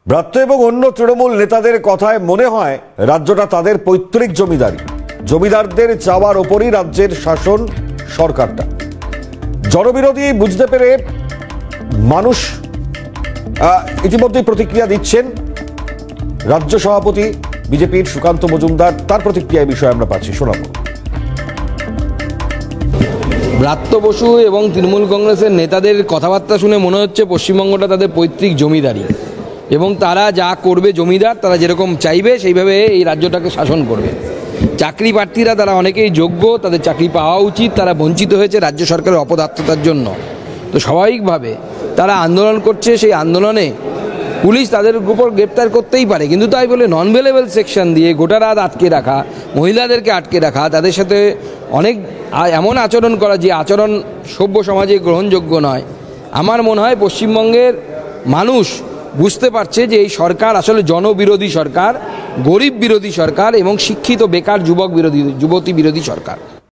ব্রাত্য এবং অন্য তৃণমূল নেতাদের কথায় মনে হয় রাজ্যটা তাদের পৈতৃক জমিদারি। জমিদারদের চাওয়ার ওপরই রাজ্যের শাসন সরকারটা। জনবিরোধী বুঝতে পেরে মানুষ ইতিমধ্যেই প্রতিক্রিয়া দিচ্ছেন। রাজ্য সভাপতি বিজেপির সুকান্ত মজুমদার, তার প্রতিক্রিয়া বিষয়ে আমরা পাচ্ছি, শোনাবো। ব্রাত্য বসু এবং তৃণমূল কংগ্রেসের নেতাদের কথাবার্তা শুনে মনে হচ্ছে পশ্চিমবঙ্গটা তাদের পৈতৃক জমিদারি এবং তারা যা করবে, জমিদার তারা যেরকম চাইবে সেইভাবে এই রাজ্যটাকে শাসন করবে। চাকরি প্রার্থীরা তারা অনেকেই যোগ্য, তাদের চাকরি পাওয়া উচিত, তারা বঞ্চিত হয়েছে রাজ্য সরকারের অপদার্থতার জন্য। তো স্বাভাবিকভাবে তারা আন্দোলন করছে, সেই আন্দোলনে পুলিশ তাদের উপর গ্রেপ্তার করতেই পারে, কিন্তু তাই বলে নন অ্যাভেলেবল সেকশন দিয়ে গোটা রাত আটকে রাখা, মহিলাদেরকে আটকে রাখা, তাদের সাথে অনেক এমন আচরণ করা যে আচরণ সভ্য সমাজে গ্রহণযোগ্য নয়। আমার মনে হয় পশ্চিমবঙ্গের মানুষ বুঝতে পারছে যে এই সরকার আসলে জনবিরোধী সরকার, গরিব বিরোধী সরকার এবং শিক্ষিত বেকার যুবক বিরোধী, যুবতী বিরোধী সরকার।